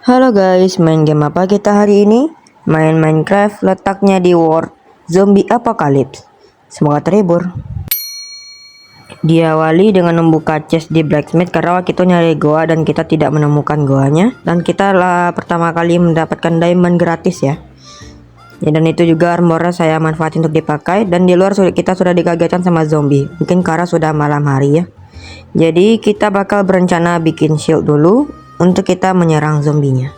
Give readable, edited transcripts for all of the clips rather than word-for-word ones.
Halo guys, main game apa kita hari ini? Main Minecraft, letaknya di World Zombie Apocalypse. Semoga terhibur. Diawali dengan membuka chest di blacksmith karena kita nyari goa dan kita tidak menemukan goanya. Dan kita lah pertama kali mendapatkan diamond gratis ya. Dan itu juga armornya saya manfaatin untuk dipakai. Dan di luar kita sudah dikagetkan sama zombie. Mungkin karena sudah malam hari ya. Jadi kita bakal berencana bikin shield dulu untuk kita menyerang zombinya.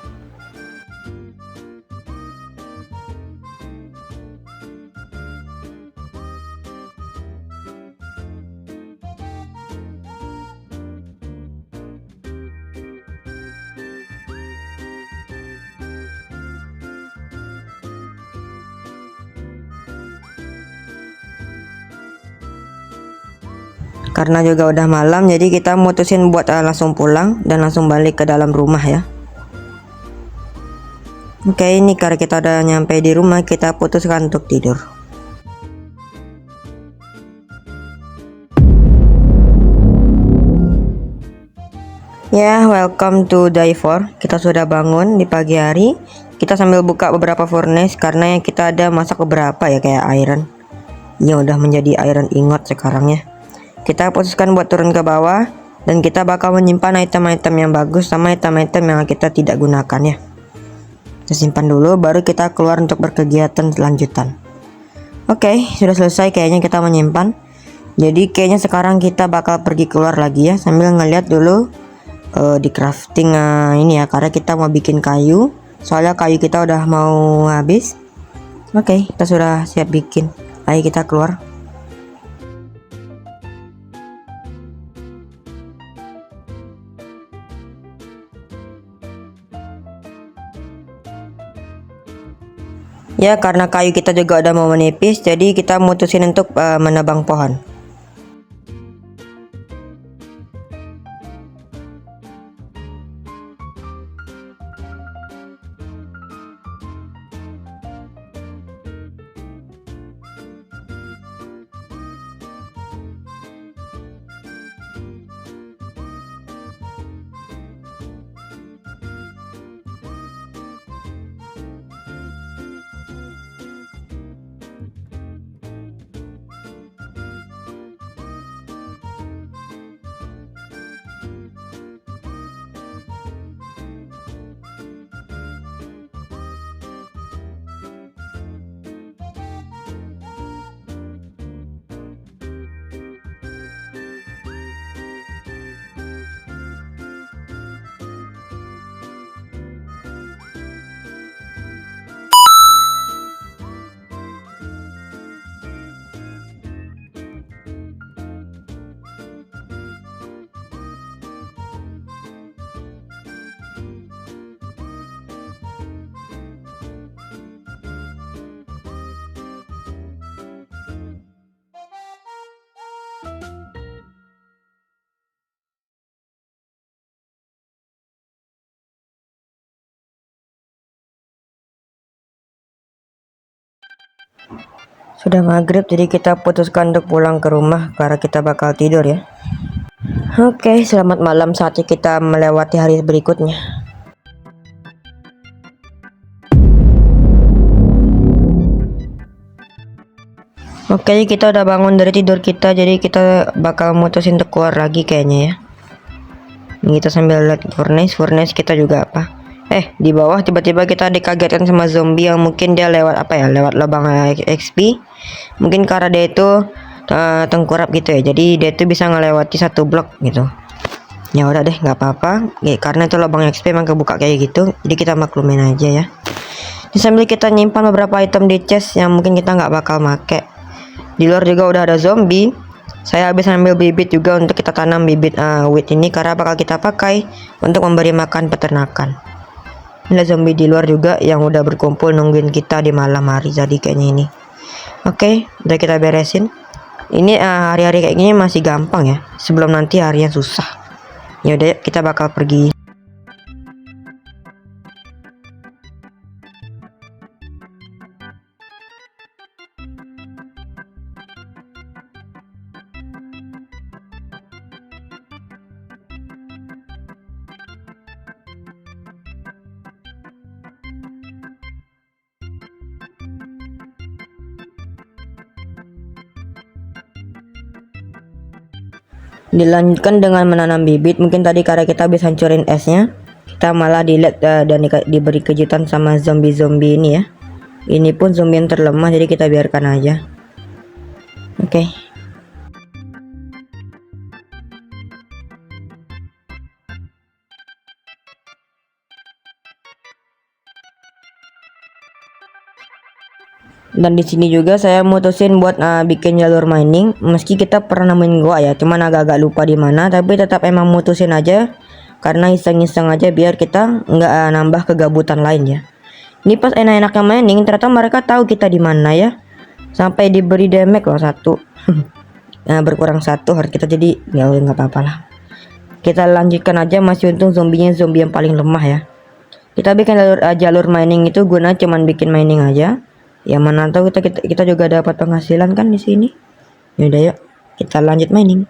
Karena juga udah malam, jadi kita mutusin buat langsung pulang dan langsung balik ke dalam rumah ya. Oke, ini karena kita udah nyampe di rumah, kita putuskan untuk tidur. Ya, welcome to day 4. Kita sudah bangun di pagi hari. Kita sambil buka beberapa furnace karena yang kita ada masak beberapa ya, kayak iron. Ya udah menjadi iron ingot sekarang ya. Kita putuskan buat turun ke bawah dan kita bakal menyimpan item-item yang bagus sama item-item yang kita tidak gunakan ya. Kita simpan dulu baru kita keluar untuk berkegiatan selanjutan. Oke, sudah selesai kayaknya kita menyimpan. Jadi kayaknya sekarang kita bakal pergi keluar lagi ya sambil ngeliat dulu di crafting ini ya, karena kita mau bikin kayu. Soalnya kayu kita udah mau habis. Oke, kita sudah siap bikin. Ayo kita keluar. Ya, karena kayu kita juga udah mau menipis, jadi kita mutusin untuk menebang pohon. Sudah maghrib, jadi kita putuskan untuk pulang ke rumah karena kita bakal tidur ya. Oke, selamat malam, saatnya kita melewati hari berikutnya. Oke, kita udah bangun dari tidur kita, jadi kita bakal mutusin untuk keluar lagi kayaknya ya. Kita sambil lihat furnace kita juga apa. Di bawah tiba-tiba kita dikagetkan sama zombie yang mungkin dia lewat apa ya, lewat lubang XP. Mungkin karena dia itu tengkurap gitu ya, jadi dia itu bisa ngelewati satu blok gitu. Ya udah deh, nggak apa-apa ya, karena itu lubang XP emang kebuka kayak gitu, jadi kita maklumin aja ya. Ini sambil kita nyimpan beberapa item di chest yang mungkin kita nggak bakal make. Di luar juga udah ada zombie. Saya habis ambil bibit juga untuk kita tanam bibit wheat ini karena bakal kita pakai untuk memberi makan peternakan. Ini zombie di luar juga yang udah berkumpul nungguin kita di malam hari jadi kayaknya ini. Oke, udah kita beresin. Ini hari-hari kayak gini masih gampang ya, sebelum nanti hari yang susah. Ya udah, kita bakal pergi. Dilanjutkan dengan menanam bibit. Mungkin tadi karena kita habis hancurin esnya, kita malah dilihat dan diberi kejutan sama zombie-zombie ini ya. Ini pun zombie yang terlemah, jadi kita biarkan aja. Oke. Dan di sini juga saya mutusin buat bikin jalur mining. Meski kita pernah nemuin gua ya, cuman agak-agak lupa di mana, tapi tetap emang mutusin aja karena iseng-iseng aja biar kita nggak nambah kegabutan lain ya. Ini pas enak-enaknya mining, ternyata mereka tahu kita di mana ya. Sampai diberi damage loh satu. Nah, berkurang satu harus kita, jadi ya nggak apa-apa lah. Kita lanjutkan aja, masih untung zombinya zombie yang paling lemah ya. Kita bikin jalur mining itu guna cuman bikin mining aja. Ya mana tahu kita juga dapat penghasilan kan di sini. Yaudah yuk kita lanjut mining.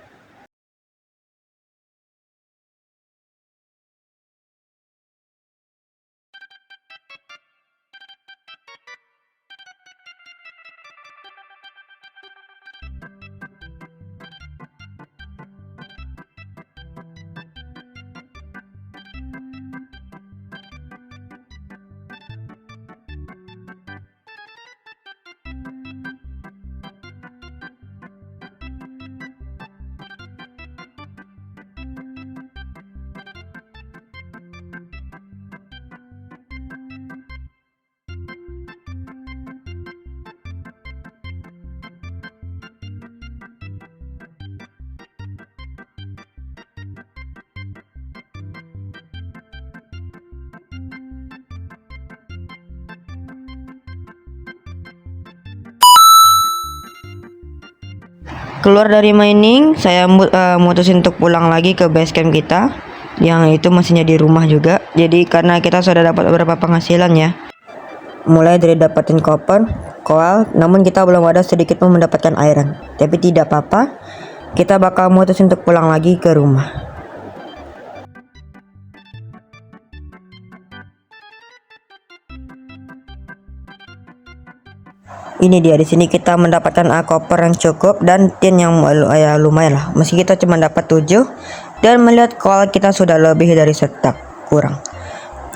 Keluar dari mining, saya mutusin untuk pulang lagi ke base camp kita, yang itu masih di rumah juga. Jadi karena kita sudah dapat beberapa penghasilan ya, mulai dari dapatin copper, coal, namun kita belum ada sedikit pun mendapatkan iron. Tapi tidak apa-apa, kita bakal mutusin untuk pulang lagi ke rumah. Ini dia, di sini kita mendapatkan copper yang cukup dan tin yang lumayan lah. Meski kita cuma dapat 7 dan melihat coal kita sudah lebih dari setak kurang.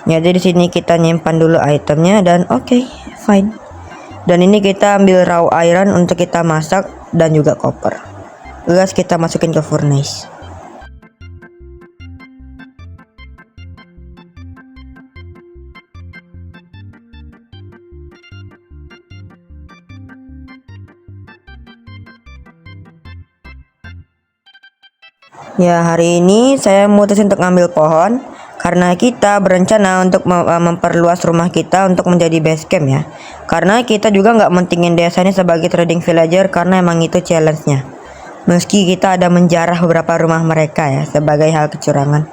Ya, jadi di sini kita nyimpan dulu itemnya dan oke, fine. Dan ini kita ambil raw iron untuk kita masak dan juga copper. Gas kita masukin ke furnace. Ya, hari ini saya mutusin untuk ngambil pohon karena kita berencana untuk memperluas rumah kita untuk menjadi base camp ya. Karena kita juga nggak mentingin desa ini sebagai trading villager karena emang itu challenge-nya. Meski kita ada menjarah beberapa rumah mereka ya sebagai hal kecurangan.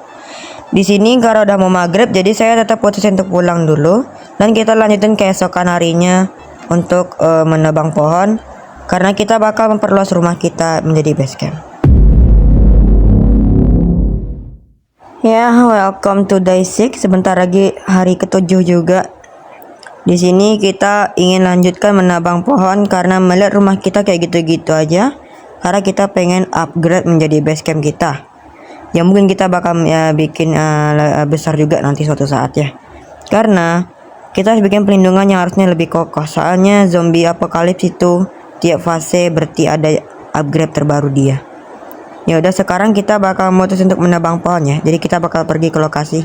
Di sini karena udah mau maghrib, jadi saya tetap putusin untuk pulang dulu dan kita lanjutin keesokan harinya untuk menebang pohon karena kita bakal memperluas rumah kita menjadi base camp. Ya, welcome to day 6. Sebentar lagi hari ke-7 juga. Di sini kita ingin lanjutkan menabang pohon karena melihat rumah kita kayak gitu-gitu aja. Karena kita pengen upgrade menjadi base camp kita. Ya mungkin kita bakal bikin besar juga nanti suatu saat ya. Karena kita harus bikin pelindungan yang harusnya lebih kokoh. Soalnya zombie apokalips itu tiap fase berarti ada upgrade terbaru dia. Ya udah, sekarang kita bakal mutus untuk menebang pohon ya. Jadi kita bakal pergi ke lokasi.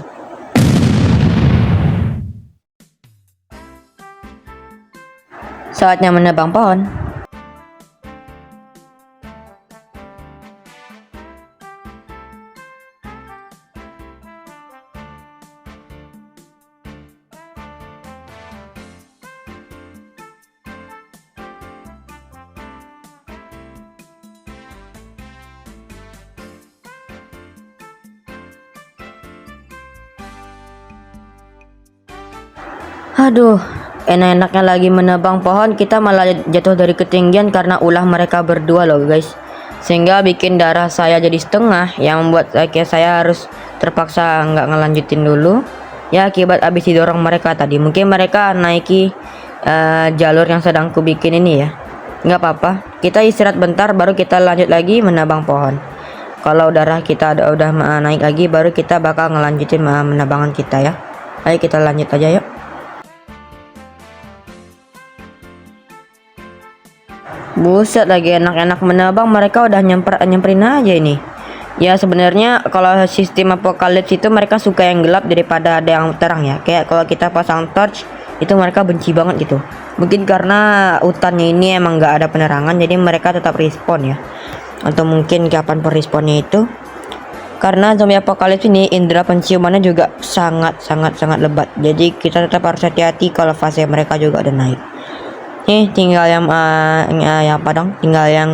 Saatnya menebang pohon. Aduh, enak-enaknya lagi menebang pohon, kita malah jatuh dari ketinggian karena ulah mereka berdua loh guys. Sehingga bikin darah saya jadi setengah, yang membuat saya harus terpaksa nggak ngelanjutin dulu. Ya akibat abis didorong mereka tadi. Mungkin mereka naiki jalur yang sedang ku bikin ini ya. Nggak apa-apa, kita istirahat bentar baru kita lanjut lagi menebang pohon. Kalau darah kita udah naik lagi, baru kita bakal ngelanjutin menebangan kita ya. Ayo kita lanjut aja yuk. Buset, lagi enak-enak menebang, mereka udah nyamperin aja ini. Ya sebenarnya kalau sistem apokalips itu mereka suka yang gelap daripada ada yang terang ya. Kayak kalau kita pasang torch itu mereka benci banget gitu. Mungkin karena hutannya ini emang nggak ada penerangan, jadi mereka tetap respon ya. Atau mungkin kapan per responnya itu, karena zombie apokalips ini indera penciumannya juga sangat lebat. Jadi kita tetap harus hati-hati kalau fase mereka juga udah naik. Nih tinggal yang apa dong? Tinggal yang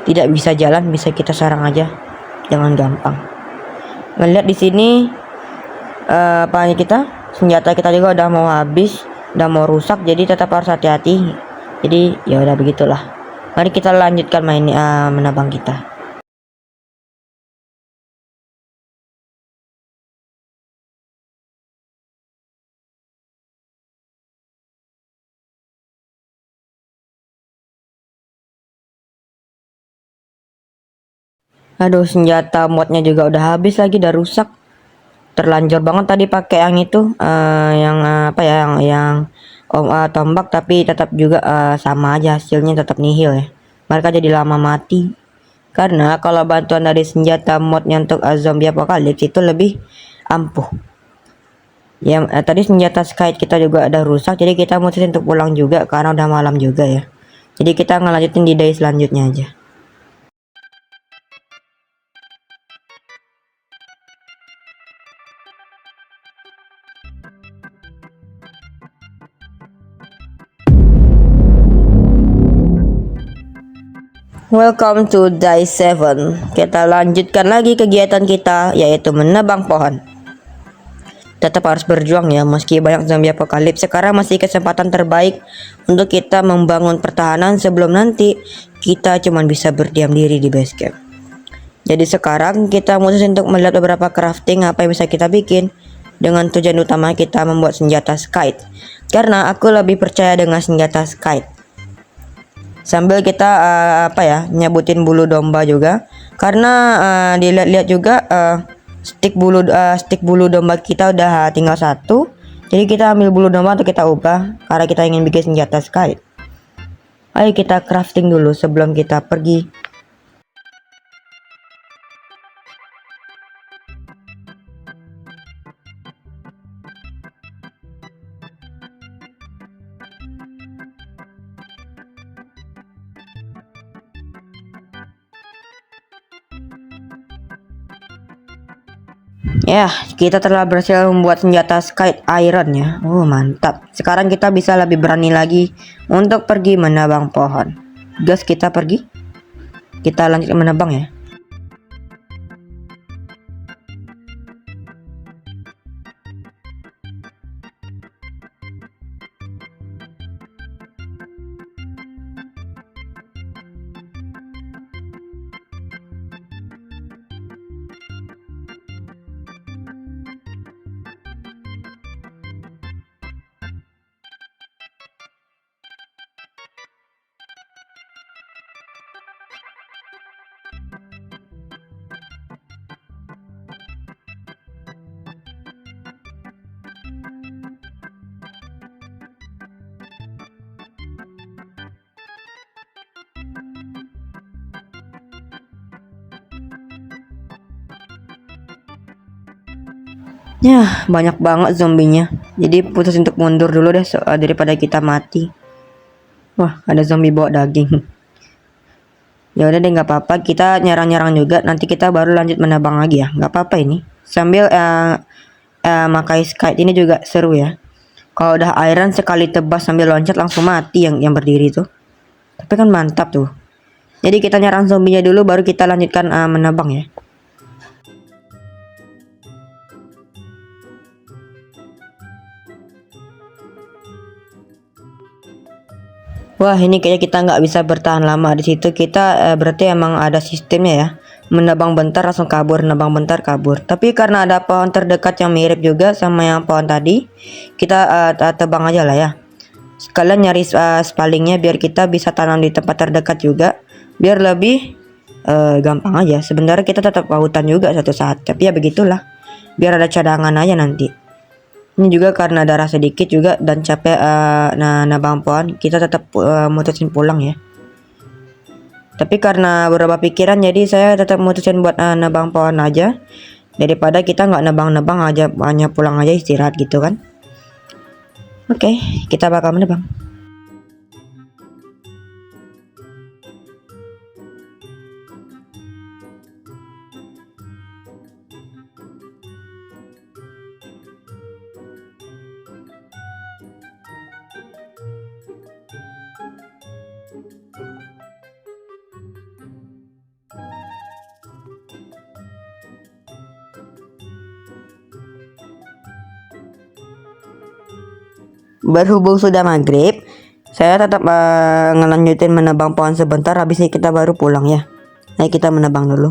tidak bisa jalan bisa kita sarang aja. Jangan gampang. Ngeliat di sini apa kita? Senjata kita juga udah mau habis, udah mau rusak, jadi tetap harus hati-hati. Jadi ya udah begitulah. Mari kita lanjutkan main menabang kita. Aduh, senjata modnya juga udah habis lagi, udah rusak. Terlanjur banget tadi pakai yang itu, yang apa ya, yang tombak, tapi tetap juga sama aja hasilnya, tetap nihil ya. Mereka jadi lama mati. Karena kalau bantuan dari senjata modnya untuk zombie apokalips itu lebih ampuh. Ya tadi senjata skite kita juga ada rusak, jadi kita mutusin untuk pulang juga karena udah malam juga ya. Jadi kita ngelanjutin di day selanjutnya aja. Welcome to day 7. Kita lanjutkan lagi kegiatan kita, yaitu menebang pohon. Tetap harus berjuang ya, meski banyak zombie apokalips. Sekarang masih kesempatan terbaik untuk kita membangun pertahanan sebelum nanti kita cuma bisa berdiam diri di base camp. Jadi sekarang kita mutusin untuk melihat beberapa crafting apa yang bisa kita bikin, dengan tujuan utama kita membuat senjata skite. Karena aku lebih percaya dengan senjata skite. Sambil kita apa ya, nyebutin bulu domba juga, karena dilihat-lihat juga stick bulu domba kita udah tinggal satu. Jadi kita ambil bulu domba untuk kita ubah karena kita ingin bikin senjata skite. Ayo kita crafting dulu sebelum kita pergi. Ya, kita telah berhasil membuat senjata skite iron ya. Oh, mantap. Sekarang kita bisa lebih berani lagi untuk pergi menebang pohon. Gas, kita pergi. Kita lanjut menebang ya. Ya, banyak banget zombinya. Jadi putus untuk mundur dulu deh daripada kita mati. Wah, ada zombie bawa daging. Ya udah deh, nggak apa-apa. Kita nyerang-nyerang juga. Nanti kita baru lanjut menebang lagi ya. Nggak apa-apa ini. Sambil makai skite ini juga seru ya. Kalau udah iron sekali tebas sambil loncat langsung mati yang berdiri tuh. Tapi kan mantap tuh. Jadi kita nyerang zombinya dulu, baru kita lanjutkan menebang ya. Wah, ini kayaknya kita nggak bisa bertahan lama di situ. Kita berarti emang ada sistemnya ya. Menebang bentar langsung kabur, menebang bentar kabur. Tapi karena ada pohon terdekat yang mirip juga sama yang pohon tadi, kita tebang aja lah ya. Sekalian nyari spalingnya biar kita bisa tanam di tempat terdekat juga, biar lebih gampang aja. Sebenarnya kita tetap pautan juga satu saat, tapi ya begitulah, biar ada cadangan aja nanti. Ini juga karena darah sedikit juga dan capek nabang pohon, kita tetap mutusin pulang ya. Tapi karena beberapa pikiran, jadi saya tetap mutusin buat nabang pohon aja, daripada kita nggak nebang-nebang aja, hanya pulang aja istirahat gitu kan. Oke, kita bakal menebang. Berhubung sudah maghrib, saya tetap ngelanjutin menebang pohon sebentar, habis ini kita baru pulang ya. Ayo kita menebang dulu.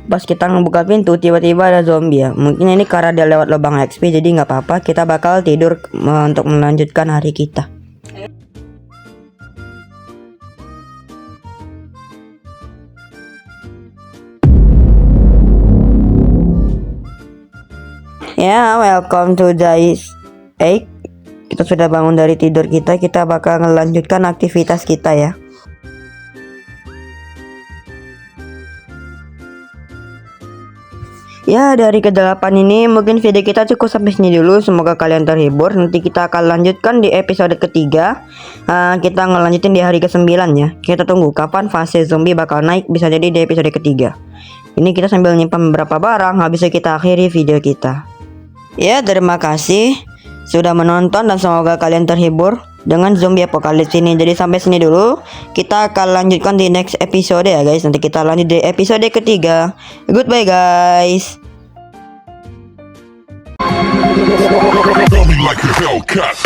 Pas kita ngebuka pintu, tiba-tiba ada zombie ya. Mungkin ini karena dia lewat lubang XP, jadi nggak apa-apa. Kita bakal tidur untuk melanjutkan hari kita. Ya, welcome to Dice 8. Kita sudah bangun dari tidur kita. Kita bakal melanjutkan aktivitas kita ya. Ya, dari ke-8 ini mungkin video kita cukup sampai sini dulu. Semoga kalian terhibur. Nanti kita akan lanjutkan di episode ketiga. Kita ngelanjutin di hari ke-9 ya. Kita tunggu kapan fase zombie bakal naik. Bisa jadi di episode ketiga. Ini kita sambil nyimpan beberapa barang. Habis itu kita akhiri video kita. Ya, terima kasih sudah menonton dan semoga kalian terhibur dengan zombie apokalips ini. Jadi sampai sini dulu. Kita akan lanjutkan di next episode ya guys. Nanti kita lanjut di episode ketiga. Goodbye guys. Feel me like a Hellcat.